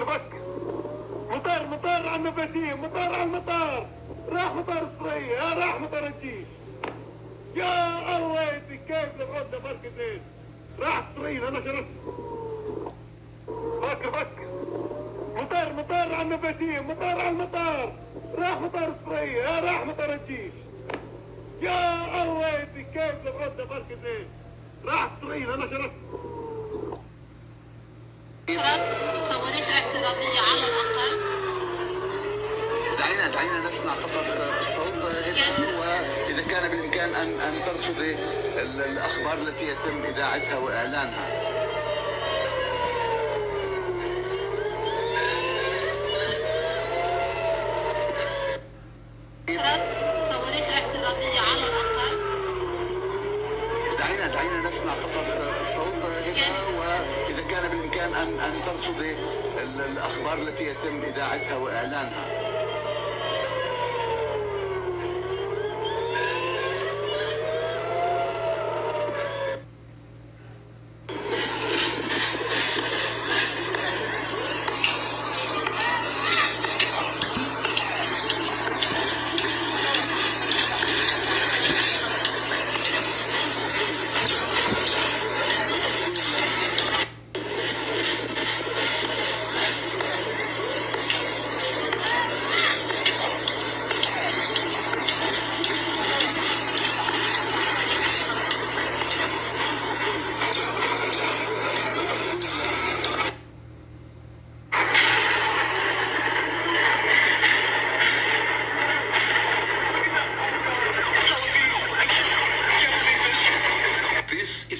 فكر مطار على النباتية، مطار على المطار، راح مطار الصرية، راح مطار الجيش. يا الله يا كيف العودة مركزين، راح الصرية أنا شرفت. فكر مطار على النباتية، مطار على المطار، راح مطار الصرية، راح مطار الجيش. يا الله يا كيف العودة مركزين، راح الصرية أنا شرفت. صواريخ اعتراضية على الأقل. دعينا نسمع فقط الصوت وإذا كان بالإمكان أن ترصدي الأخبار التي يتم إذاعتها وإعلانها. صواريخ اعتراضية على الأقل. دعينا نسمع فقط الصوت وإذا كان بالإمكان أن ترصدي الأخبار التي يتم إذاعتها وإعلانها.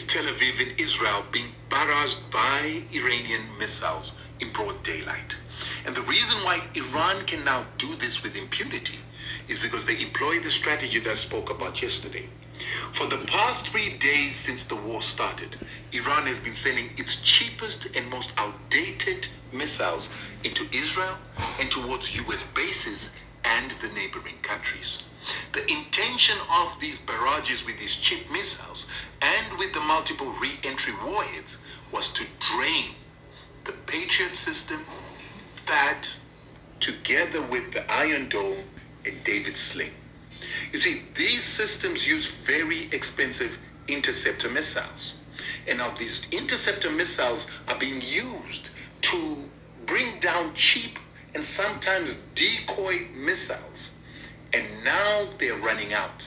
Tel Aviv in Israel being barraged by Iranian missiles in broad daylight. And the reason why Iran can now do this with impunity is because they employ the strategy that I spoke about yesterday. For the past 3 days since the war started, Iran has been sending its cheapest and most outdated missiles into Israel and towards US bases and the neighboring countries. The intention of these barrages with these cheap missiles and with the multiple re-entry warheads was to drain the Patriot system, THAAD, together with the Iron Dome and David Sling. You see, these systems use very expensive interceptor missiles. And now these interceptor missiles are being used to bring down cheap and sometimes decoy missiles. And now they're running out.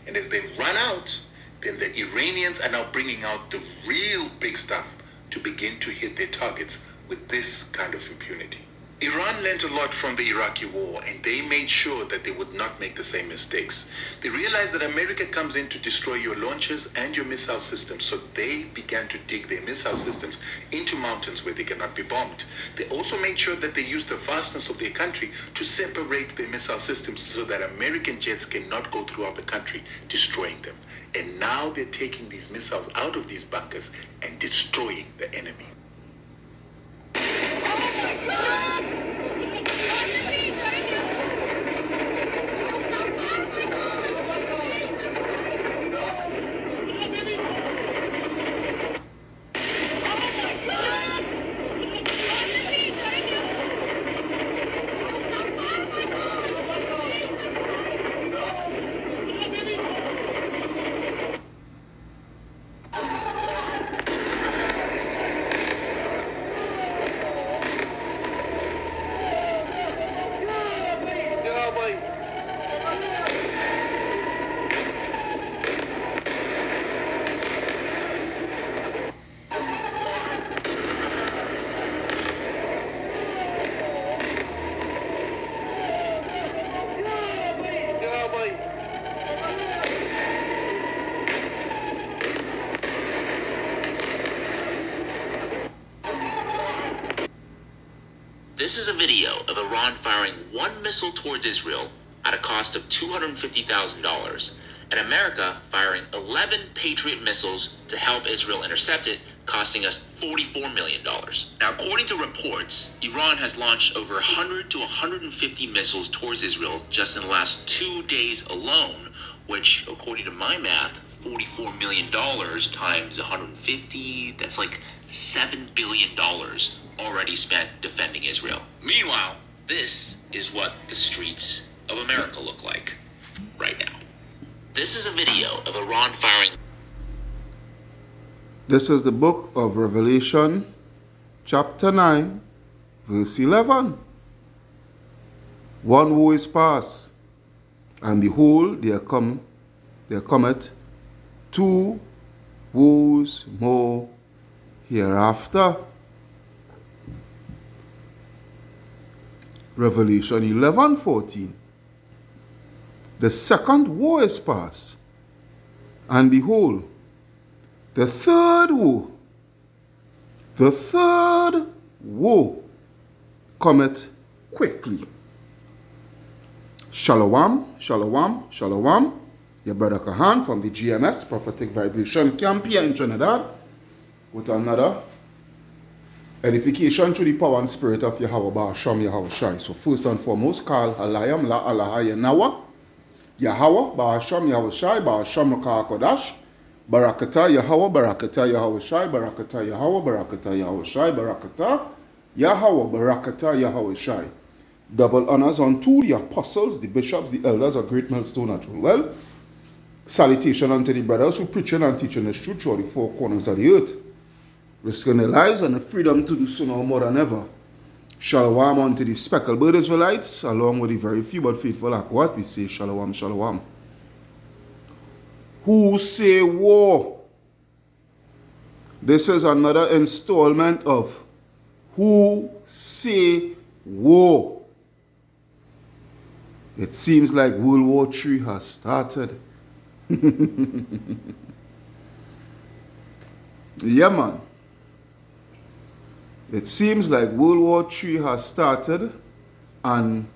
And as they run out, then the Iranians are now bringing out the real big stuff to begin to hit their targets with this kind of impunity. Iran learned a lot from the Iraqi war, and they made sure that they would not make the same mistakes. They realized that America comes in to destroy your launchers and your missile systems, so they began to dig their missile systems into mountains where they cannot be bombed. They also made sure that they used the vastness of their country to separate their missile systems so that American jets cannot go throughout the country destroying them. And now they're taking these missiles out of these bunkers and destroying the enemy. This is a video of Iran firing one missile towards Israel at a cost of $250,000, and America firing 11 Patriot missiles to help Israel intercept it, costing us $44 million. Now, according to reports, Iran has launched over 100 to 150 missiles towards Israel just in the last 2 days alone, which, according to my math, $44 million times 150, that's like $7 billion already spent defending Israel. Meanwhile, this is what the streets of America look like right now. This is a video of Iran firing. This is the book of Revelation, chapter 9, verse 11. One woe is past, and behold, there cometh 2 woes more hereafter. Revelation 11:14. The second woe is past, and behold, the third woe cometh quickly. Shalom, shalom, shalom. Your brother Kahan from the GMS Prophetic Vibration Camp here in Trinidad with another edification through the power and spirit of Yahweh Ba'asham Yahweh Shai. So first and foremost, Kal Halayam La Alaha Yanawa Yahweh Ba'asham Yahweh Shai Ba'asham Rakah Kodash Barakata Yahweh Barakata Yahweh Shai Barakata Yahweh Barakata Yahweh Shai Barakata Yahweh Barakata Yahweh Shai. Double honors unto the apostles, the bishops, the elders, a great millstone at well. Salutation unto the brothers who preaching and teaching the truth through the 4 corners of the earth, risking their lives and the freedom to do so now more than ever. Shalom unto the speckled bird Israelites, along with the very few but faithful like what we say, shalom, shalom. Who say war? This is another installment of Who Say War. It seems like World War III has started. Yeah, man. It seems like World War III has started, and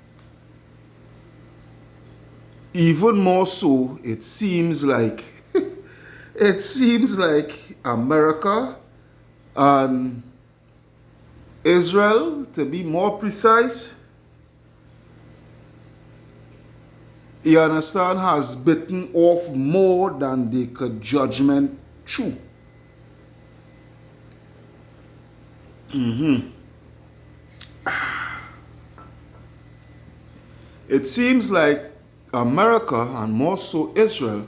even more so, it seems like America and Israel, to be more precise, you understand, has bitten off more than they could judgment chew. It seems like America, and more so Israel,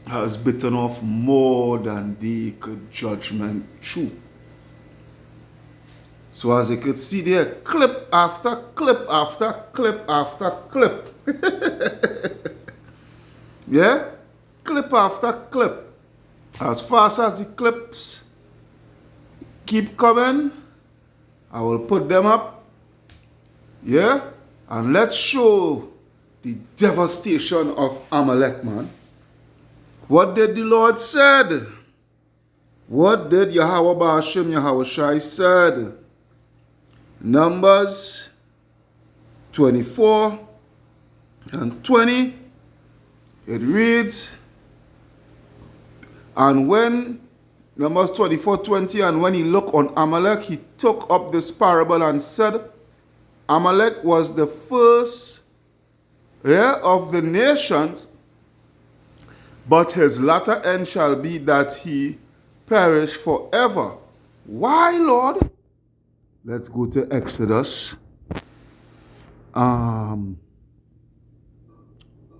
has bitten off more than they could judgment chew. So as you could see there, clip after clip after clip after clip. Yeah? Clip after clip. As fast as the clips keep coming, I will put them up. Yeah? And let's show the devastation of Amalek, man. What did the Lord said? What did Yahweh Ba'ashim Yahweh Shai said? Numbers 24 and 20. It reads, and when, Numbers 24:20, and when he looked on Amalek, he took up this parable and said, Amalek was the first of the nations, but his latter end shall be that he perish forever. Why, Lord? Let's go to Exodus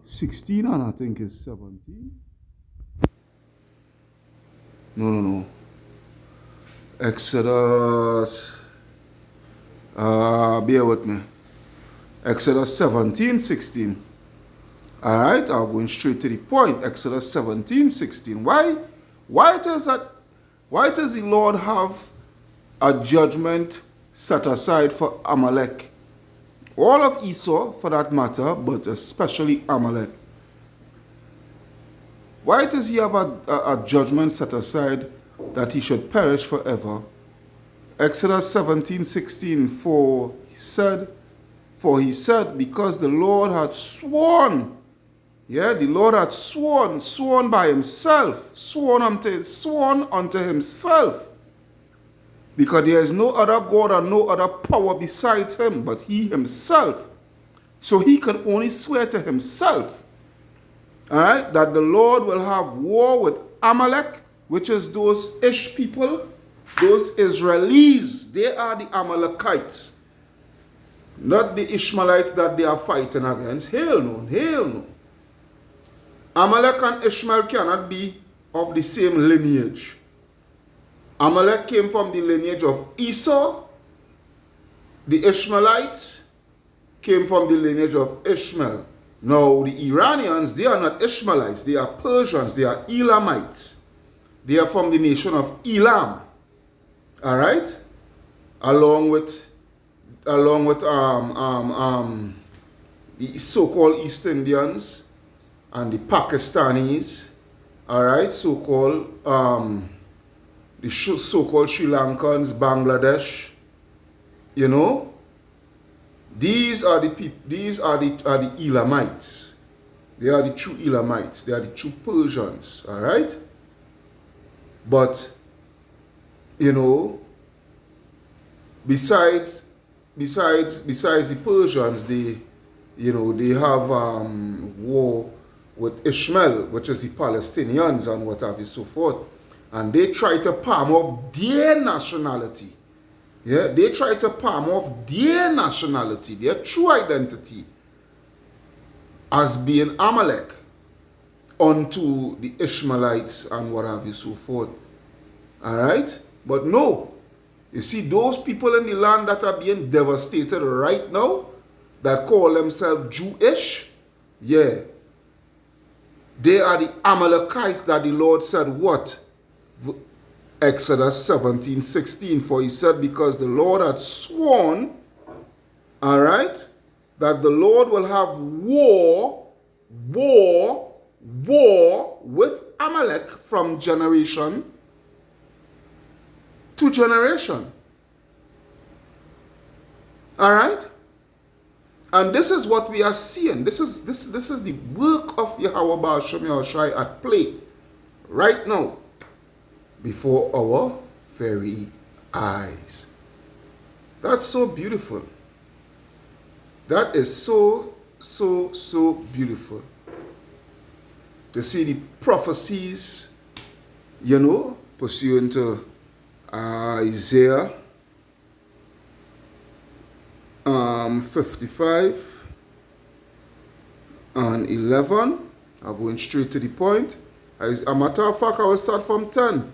16, and I think it's 17. No. Exodus, bear with me. Exodus 17:16. All right, I'm going straight to the point. Exodus 17:16. Why does the Lord have a judgment set aside for Amalek? All of Esau, for that matter, but especially Amalek. Why does he have a judgment set aside that he should perish forever? Exodus 17:16, for he said, because the Lord had sworn, the Lord had sworn by himself, sworn unto himself, because there is no other God and no other power besides him, but he himself. So he could only swear to himself, all right, that the Lord will have war with Amalek, which is those Ish people Those Israelis, they are the Amalekites. Not the Ishmaelites that they are fighting against. Hell no, hell no. Amalek and Ishmael cannot be of the same lineage. Amalek came from the lineage of Esau. The Ishmaelites came from the lineage of Ishmael. Now, the Iranians, they are not Ishmaelites. They are Persians. They are Elamites. They are from the nation of Elam. All right? Along with the so-called East Indians and the Pakistanis, all right, so-called the so-called Sri Lankans, Bangladesh, you know, these are the people. These are the Elamites. They are the true Elamites. They are the true Persians. All right, but you know, besides the Persians, they have war with Ishmael, which is the Palestinians and what have you, so forth. And they try to palm off their nationality. Yeah, they try to palm off their nationality, their true identity, as being Amalek unto the Ishmaelites and what have you, so forth. All right? But no. You see, those people in the land that are being devastated right now, that call themselves Jewish, yeah, they are the Amalekites that the Lord said what? Exodus 17:16, for he said, because the Lord had sworn, all right, that the Lord will have war with Amalek from generation to generation. All right? And this is what we are seeing. This is the work of Yahweh Ba'ashem Yahushai at play right now before our very eyes. That's so beautiful. That is so beautiful. To see the prophecies, you know, pursuant to Isaiah 55 and 11. I'm going straight to the point. As a matter of fact, I will start from 10.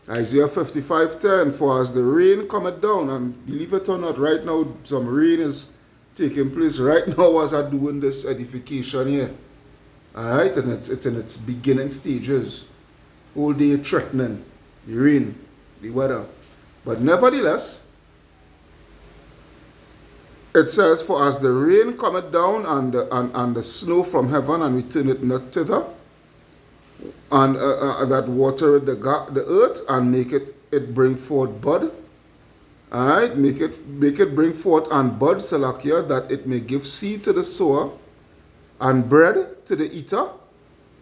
Isaiah 55:10. For as the rain cometh down, and believe it or not, right now some rain is taking place right now as I'm doing this edification here. Alright, and it's in its beginning stages. All day threatening, the rain, the weather. But nevertheless, it says, for as the rain cometh down and the snow from heaven, and return it not thither, and that watereth the earth, and make it bring forth bud. Alright, make it bring forth and bud, Salakia, that it may give seed to the sower, and bread to the eater.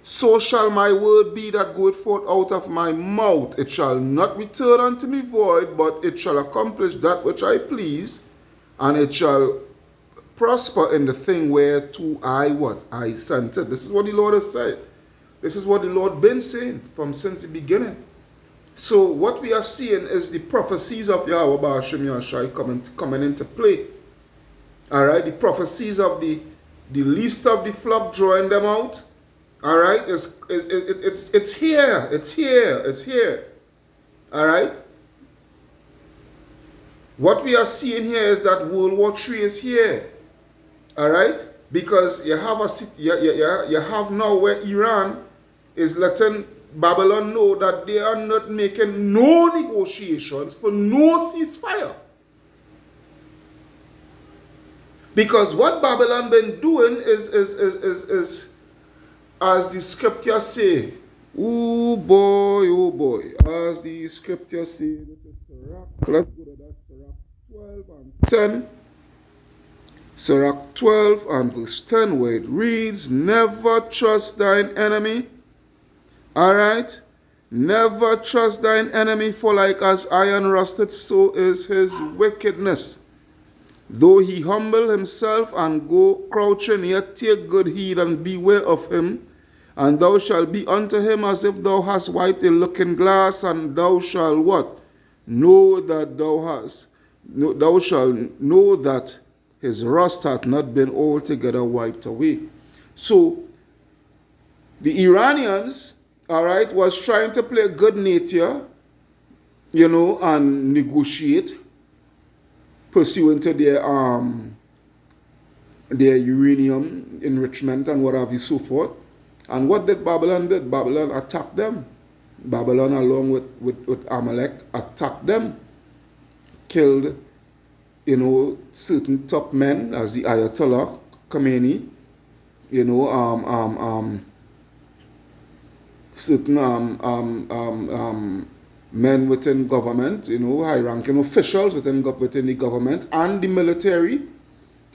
So shall my word be that goeth forth out of my mouth. It shall not return unto me void, but it shall accomplish that which I please, and it shall prosper in the thing whereto I sent it. This is what the Lord has said. This is what the Lord been saying since the beginning. So what we are seeing is the prophecies of Yahweh Ba'ashem Yahushai coming into play. Alright, the prophecies of the least of the flock, drawing them out. Alright, it's here. Alright. What we are seeing here is that World War III is here. Alright? Because you have now where Iran is letting Babylon know that they are not making no negotiations for no ceasefire. Because what Babylon been doing is as the scriptures say, oh boy, as the scriptures say, let's go to that, Sirach 12 and 10. Sirach 12 and verse 10, where it reads, never trust thine enemy. Alright? Never trust thine enemy, for like as iron rusted, so is his wickedness. Though he humble himself and go crouching, yet take good heed and beware of him. And thou shalt be unto him as if thou hast wiped a looking glass, and thou shalt what? know that thou shalt know that his rust hath not been altogether wiped away. So the Iranians, all right, was trying to play good nature, and negotiate pursuant to their uranium enrichment and what have you, so forth. And what did Babylon did? Babylon attacked them. Babylon, along with Amalek, attacked them, killed, certain top men, as the Ayatollah Khomeini, certain men within government, high-ranking officials within the government and the military,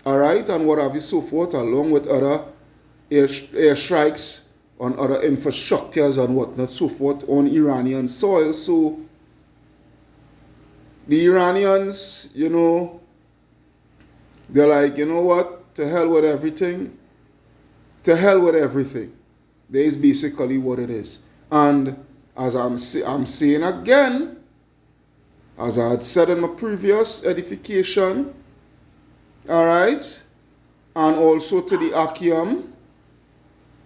all right, and what have you, so forth, along with other air strikes on other infrastructures and whatnot, so forth, on Iranian soil. So the Iranians, they're like, you know what, to hell with everything. To hell with everything. That is basically what it is. And as I'm saying again, as I had said in my previous edification, all right, and also to the Akiam,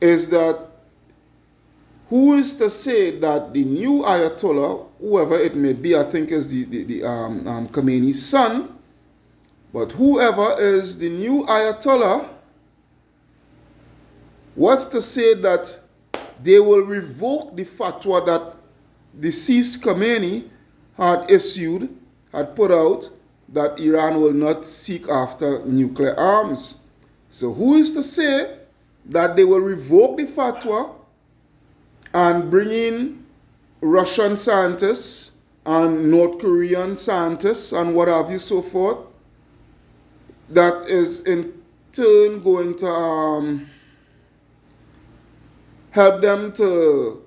is that who is to say that the new Ayatollah, whoever it may be, I think is the Khomeini's son, but whoever is the new Ayatollah, what's to say that they will revoke the fatwa that the deceased Khomeini had put out, that Iran will not seek after nuclear arms? So who is to say that they will revoke the fatwa and bring in Russian scientists and North Korean scientists and what have you, so forth, that is in turn going to help them to,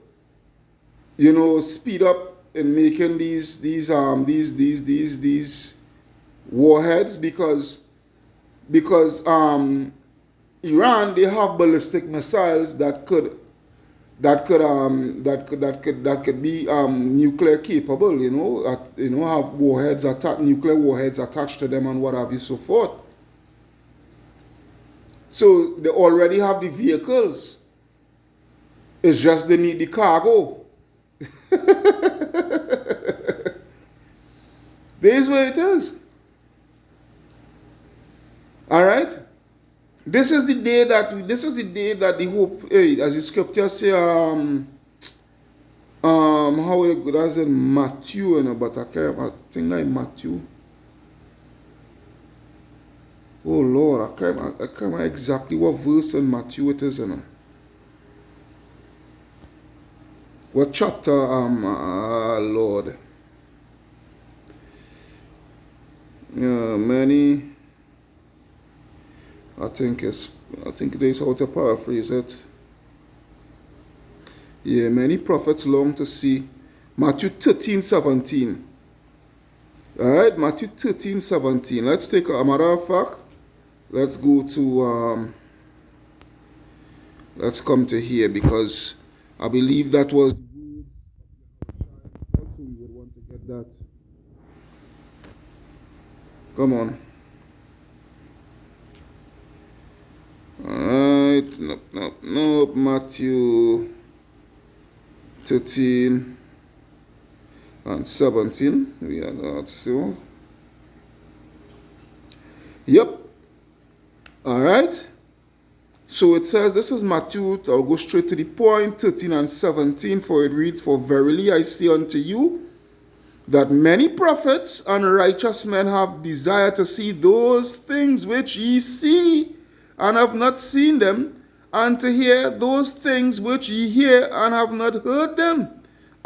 speed up in making these warheads, because Iran, they have ballistic missiles that could be nuclear capable, have nuclear warheads attached to them and what have you, so forth. So they already have the vehicles. It's just they need the cargo. This is where it is. All right. This is the day that the hope, as the scripture say, how it goes in Matthew, but I think like Matthew. Oh Lord, I can't remember exactly what verse in Matthew it is, What chapter, Lord? Many. I think this how to paraphrase it. Yeah, many prophets long to see. Matthew 13:17. All right, Matthew 13:17. Let's take a matter of fact. Let's go to let's come to here, because I believe that was we would want to get that. Come on. Alright, nope. Matthew 13 and 17. We are not so. Yep. Alright. So it says, this is Matthew, I'll go straight to the point, 13 and 17, for it reads, "For verily I say unto you, that many prophets and righteous men have desired to see those things which ye see, and have not seen them, and to hear those things which ye hear, and have not heard them."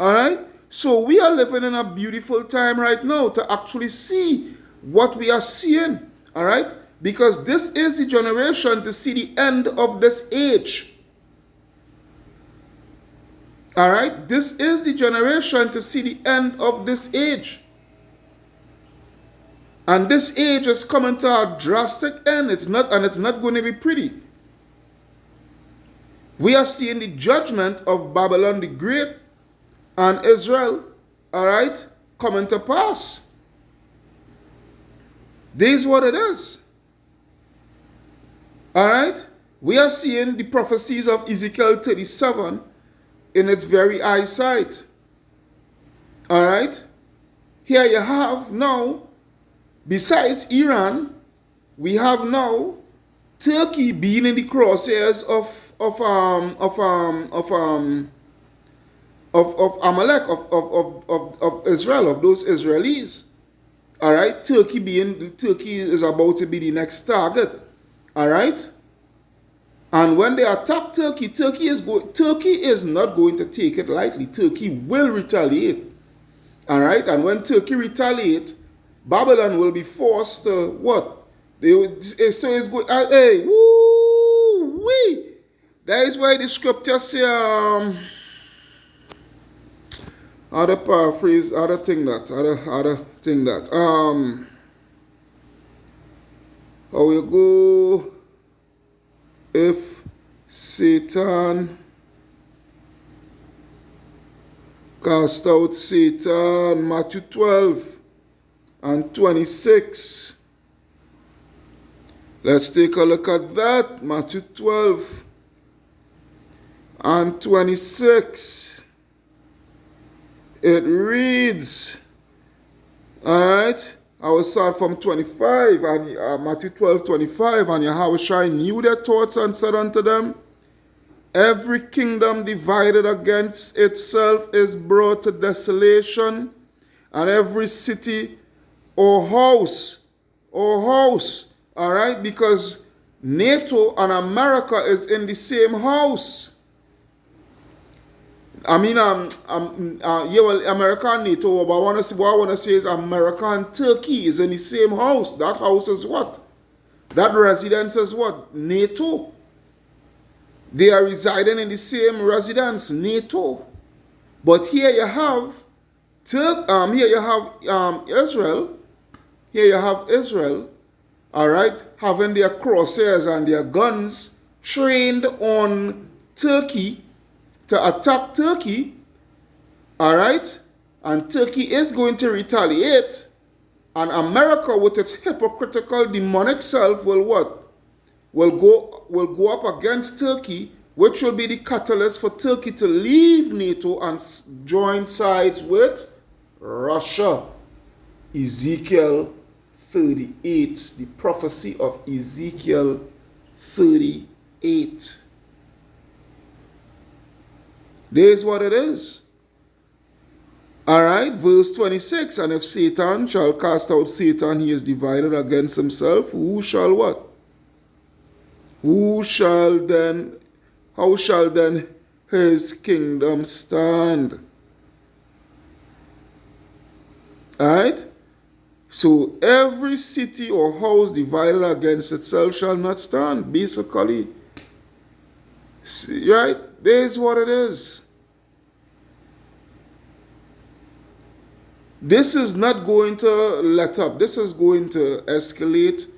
All right? So we are living in a beautiful time right now to actually see what we are seeing. All right? Because this is the generation to see the end of this age. All right? This is the generation to see the end of this age. And this age is coming to a drastic end. It's not going to be pretty. We are seeing the judgment of Babylon the Great and Israel, all right, coming to pass. This is what it is. Alright? We are seeing the prophecies of Ezekiel 37 in its very eyesight. Alright? Here you have now, besides Iran, we have now Turkey being in the crosshairs of Amalek, of Israel, of those Israelis. Alright? Turkey is about to be the next target. Alright? And when they attack Turkey, Turkey is not going to take it lightly. Turkey will retaliate. Alright? And when Turkey retaliates, Babylon will be forced to what? So it's good. Hey, woo wee. That is why the scripture say other paraphrase, other thing that. How you go? If Satan cast out Satan, Matthew 12 and 26. Let's take a look at that. Matthew 12 and 26. It reads, alright, I will start from 25, and Matthew 12, 25, and Yahweh knew their thoughts and said unto them, every kingdom divided against itself is brought to desolation, and every city or house, alright, because NATO and America is in the same house. I mean, America and NATO, but what I want to say is America and Turkey is in the same house. That house is what? That residence is what? NATO. They are residing in the same residence, NATO. But here you have Israel. Here you have Israel, all right, having their crosshairs and their guns trained on Turkey to attack Turkey, all right, and Turkey is going to retaliate, and America with its hypocritical demonic self will what? Will go up against Turkey, which will be the catalyst for Turkey to leave NATO and join sides with Russia. Ezekiel 38, the prophecy of Ezekiel 38. There's what it is. Alright, verse 26, and if Satan shall cast out Satan, he is divided against himself. Who shall what? How shall then his kingdom stand? Alright? So every city or house divided against itself shall not stand. Basically, right? There's what it is. This is not going to let up. This is going to escalate.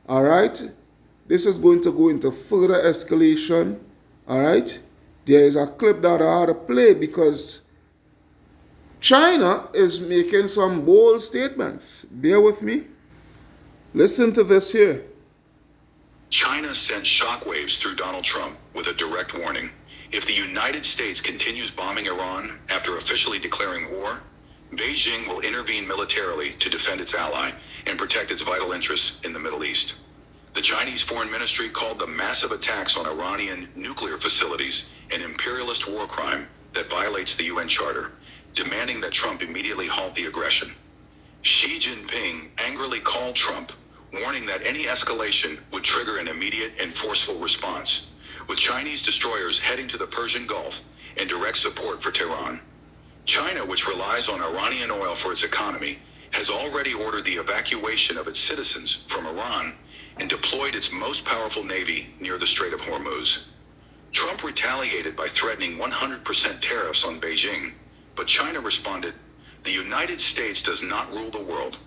All right? This is going to go into further escalation. All right? There is a clip that I had to play because China is making some bold statements. Bear with me. Listen to this here. China sent shockwaves through Donald Trump with a direct warning. If the United States continues bombing Iran after officially declaring war, Beijing will intervene militarily to defend its ally and protect its vital interests in the Middle East. The Chinese Foreign Ministry called the massive attacks on Iranian nuclear facilities an imperialist war crime that violates the UN Charter, demanding that Trump immediately halt the aggression. Xi Jinping angrily called Trump, warning that any escalation would trigger an immediate and forceful response, with Chinese destroyers heading to the Persian Gulf in direct support for Tehran. China, which relies on Iranian oil for its economy, has already ordered the evacuation of its citizens from Iran and deployed its most powerful navy near the Strait of Hormuz. Trump retaliated by threatening 100% tariffs on Beijing, but China responded, "The United States does not rule the world."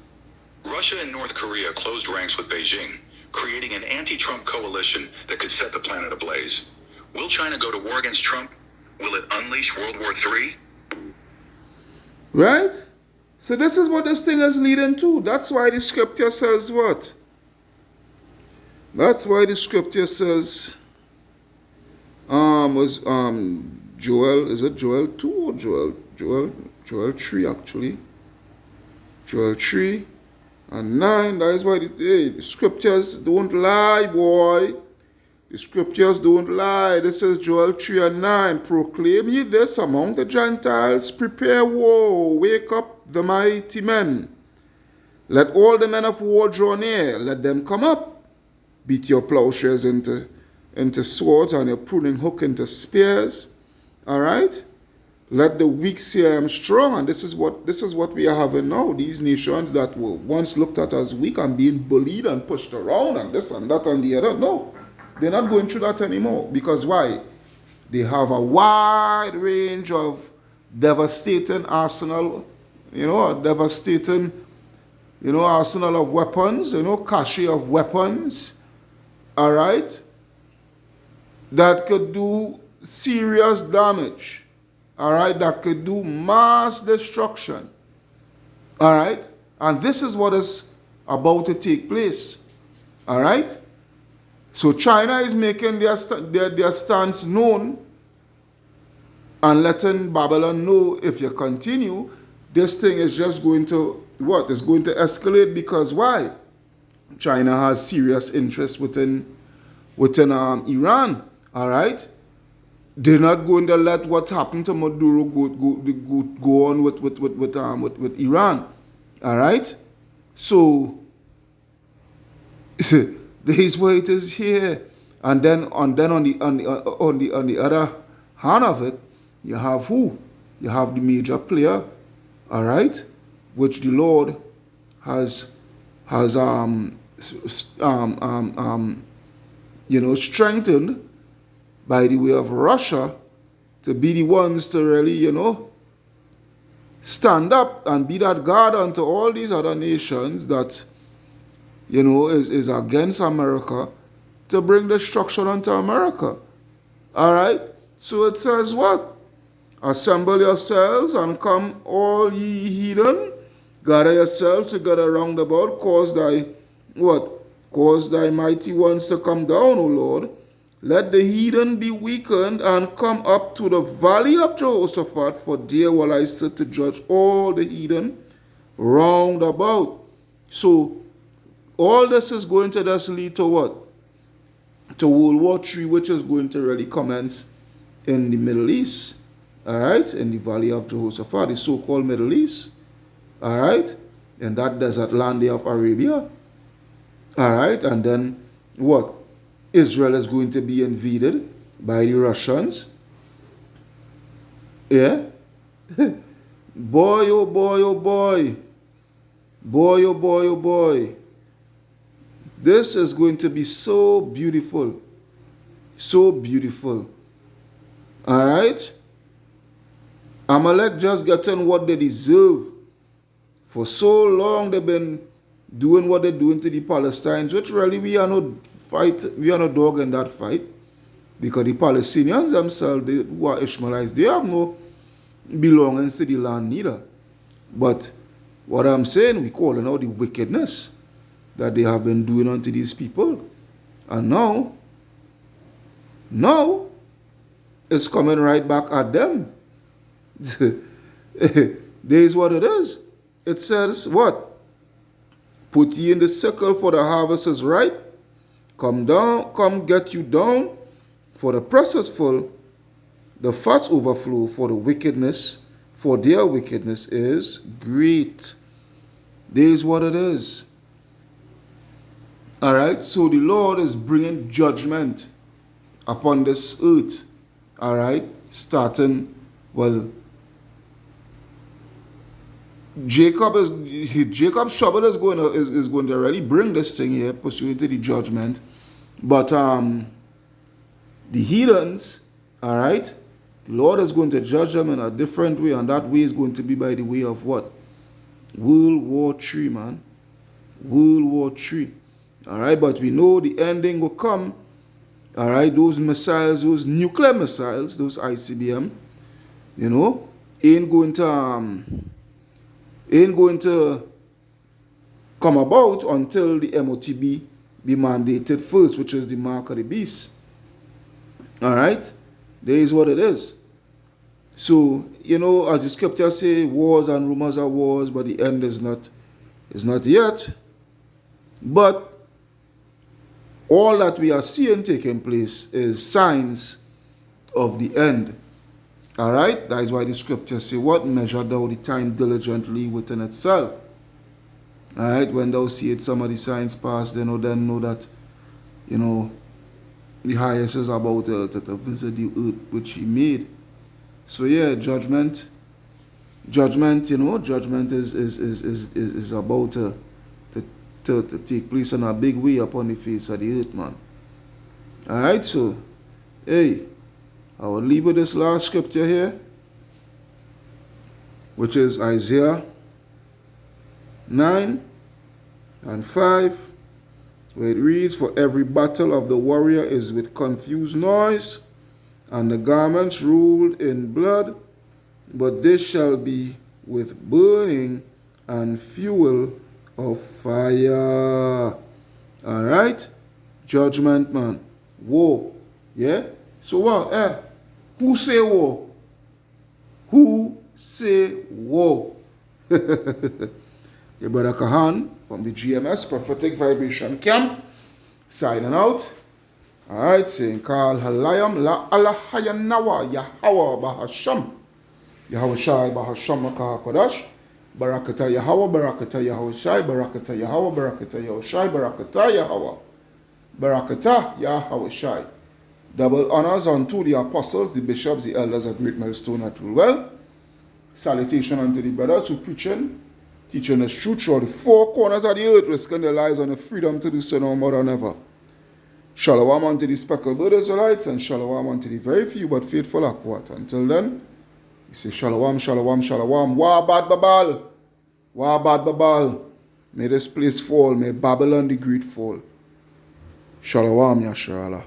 Russia and North Korea closed ranks with Beijing, creating an anti-Trump coalition that could set the planet ablaze. Will China go to war against Trump? Will it unleash World War III? Right? So this is what this thing is leading to. That's why the scripture says what? That's why the scripture says, Joel, is it Joel 2 or Joel 3 actually? Joel 3 and 9. That is why the scriptures don't lie, boy. The scriptures don't lie. This is Joel 3 and 9. Proclaim ye this among the Gentiles. Prepare war. Wake up the mighty men. Let all the men of war draw near. Let them come up. Beat your plowshares into swords and your pruning hook into spears. All right? Let the weak say I am strong. And this is what we are having now. These nations that were once looked at as weak and being bullied and pushed around and this and that and the other. No. They're not going through that anymore. Because why? They have a wide range of devastating arsenal, a devastating, arsenal of weapons, cache of weapons, all right, that could do serious damage, all right, that could do mass destruction, all right, and this is what is about to take place, all right. So China is making their stance known and letting Babylon know, if you continue, this thing is just going to, what? It's going to escalate because why? China has serious interest within Iran, all right? They're not going to let what happened to Maduro go on with Iran, all right? So, this way it is here, and then on the other hand of it, you have who? You have the major player, all right, which the Lord has strengthened by the way of Russia to be the ones to really stand up and be that guard unto all these other nations that is against America, to bring destruction unto America. All right? So it says what? Assemble yourselves and come all ye heathen. Gather yourselves together round about. Cause thy what? Cause thy mighty ones to come down, O Lord. Let the heathen be weakened and come up to the valley of Jehoshaphat, for there will I sit to judge all the heathen round about. So all this is going to just lead to what? To World War III, which is going to really commence in the Middle East. All right? In the Valley of Jehoshaphat, the so-called Middle East. All right? In that desert land there of Arabia. All right? And then what? Israel is going to be invaded by the Russians. Yeah? Boy, oh boy, oh boy. Boy, oh boy, oh boy. This is going to be so beautiful. So beautiful. All right? Amalek just getting what they deserve. For so long they've been doing what they're doing to the Palestinians, which really we are no dog in that fight. Because the Palestinians themselves, who are Ishmaelites, they have no belongings to the land neither. But what I'm saying, we calling out the wickedness that they have been doing unto these people. And now, it's coming right back at them. There's what it is. It says, what? Put ye in the sickle, for the harvest is ripe. Come down, come get you down, for the press is full. The fats overflow, for their wickedness is great. There's what it is. All right, so the Lord is bringing judgment upon this earth. All right, starting, well, Jacob's trouble is going to really bring this thing here, pursuant to the judgment. But the heathens, all right, the Lord is going to judge them in a different way, and that way is going to be by the way of what? World War III, man. World War III. All right, but we know the ending will come. All right, those missiles, those nuclear missiles, those ICBM, ain't going to ain't going to come about until the MOTB be mandated first, which is the mark of the beast. All right, there is what it is. So, you know, as the scripture say, wars and rumors are wars, but the end is not yet. But all that we are seeing taking place is signs of the end. All right, that is why the scripture say, what? Measure thou the time diligently within itself. All right, when thou seest some of the signs pass, then know that, you know, the highest is about to visit the earth which he made. So yeah, judgment, you know, judgment is about to take place in a big way upon the face of the earth, man. All right, so hey, I will leave with this last scripture here, which is Isaiah 9:5, where it reads, for every battle of the warrior is with confused noise, and the garments ruled in blood, but this shall be with burning and fuel of fire. All right, judgment, man. War. Yeah. So what? Who say war? Who say war? Your brother Kahan from the GMS Prophetic Vibration Camp signing out. All right, saying Kal Halayam La Alahayanawa Yahweh Bahasham Yahweh Shai Bahasham Maka Kodash Barakata Yahweh Barakata Yahweh Shai Barakata Yahweh Barakata Yahweh Shai Barakata Yahweh Barakata Yahweh Shai. Double honors unto the apostles, the bishops, the elders at Great Millstone at Rulewell. Salutation unto the brothers who teaching us truth throughout the four corners of the earth, risking their lives on the freedom to do so no more than ever. Shalom unto the speckled bird Israelites, and shalom unto the very few but faithful Akwat. Until then, we say shalom, shalom, shalom. Wabad Babal. Wabad Babal. May this place fall. May Babylon the Great fall. Shalom, Yasharallah.